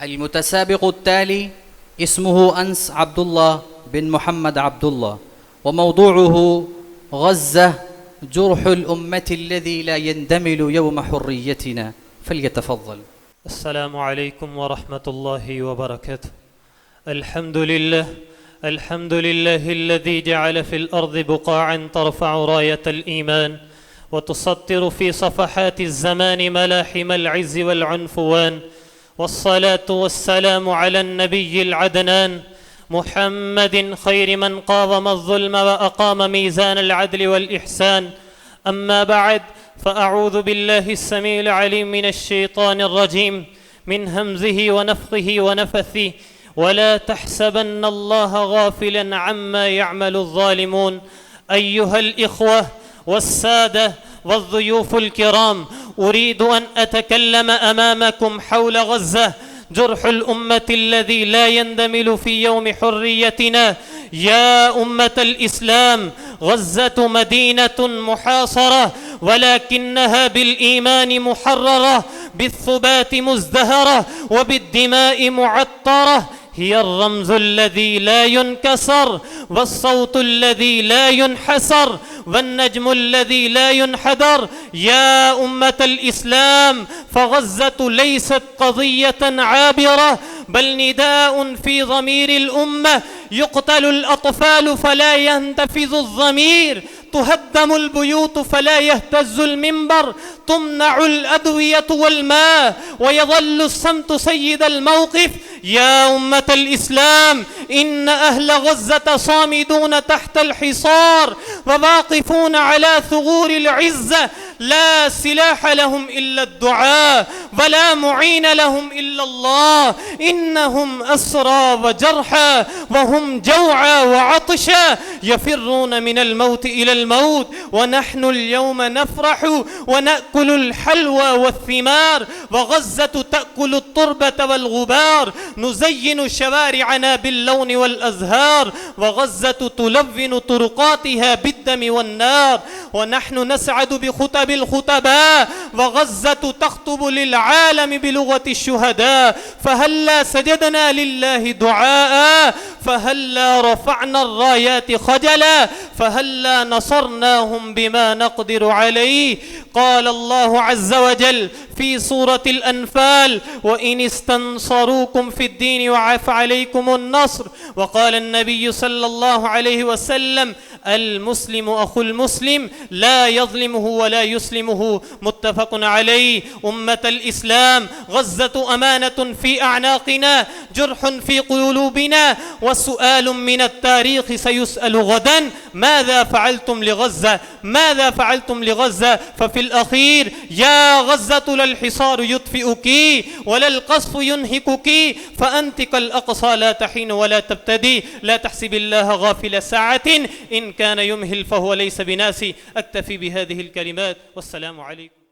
المتسابق التالي اسمه أنس عبد الله بن محمد عبد الله، وموضوعه غزة جرح الأمة الذي لا يندمل يوم حريتنا. فليتفضل. السلام عليكم ورحمة الله وبركاته. الحمد لله الذي جعل في الأرض بقاعا ترفع راية الإيمان وتسطر في صفحات الزمان ملاحم العز والعنفوان، والصلاة والسلام على النبي العدنان محمد خير من قاوم الظلم وأقام ميزان العدل والإحسان. أما بعد، فأعوذ بالله السميع العليم من الشيطان الرجيم من همزه ونفخه ونفثه. ولا تحسبن الله غافلا عما يعمل الظالمون. أيها الإخوة والسادة والضيوف الكرام، أريد أن أتكلم أمامكم حول غزة، جرح الأمة الذي لا يندمل في يوم حريتنا. يا أمة الإسلام، غزة مدينة محاصرة، ولكنها بالإيمان محررة، بالثبات مزدهرة، وبالدماء معطرة. هي الرمز الذي لا ينكسر، والصوت الذي لا ينحسر، والنجم الذي لا ينحدر. يا أمة الإسلام، فغزة ليست قضية عابرة، بل نداء في ضمير الأمة. يقتل الأطفال فلا ينتفض الضمير، تهدم البيوت فلا يهتز المنبر، تمنع الأدوية والماء ويظل الصمت سيد الموقف. يا أمة الإسلام، إن أهل غزة صامدون تحت الحصار وواقفون على ثغور العزة، لا سلاح لهم إلا الدعاء، ولا معين لهم إلا الله. إنهم أسرى وجرحى، وهم جوعى وعطشى، يفرون من الموت إلى الموت، ونحن اليوم نفرح ونأكل الحلوى والثمار، وغزة تأكل التربة والغبار. نزين شوارعنا باللون والأزهار، وغزة تلون طرقاتها بالدم والنار. ونحن نسعد بخطب الخطباء، وغزة تخطب للعالم بلغة الشهداء. فهلا سجدنا لله دعاء، فهلا رفعنا الرايات خجلا، فهلا نصرناهم بما نقدر عليه. قال الله عز وجل في سورة الأنفال: وإن استنصروكم في الدين وعاف عليكم النصر. وقال النبي صلى الله عليه وسلم: المسلم أخو المسلم، لا يظلمه ولا يسلمه. متفق عليه. أمة الإسلام، غزة أمانة في أعناقنا، جرح في قلوبنا، وسؤال من التاريخ سيسأل غدا: ماذا فعلتم لغزة؟ ماذا فعلتم لغزة؟ ففي الأخير: يا غزة لا الحصار يطفئك ولا القصف ينهكك، فأنت كالأقصى لا تحين ولا تبتدي. لا تحسب الله غافل ساعة، إن كان يمهل فهو ليس بناسي. أكتفي بهذه الكلمات، والسلام عليكم.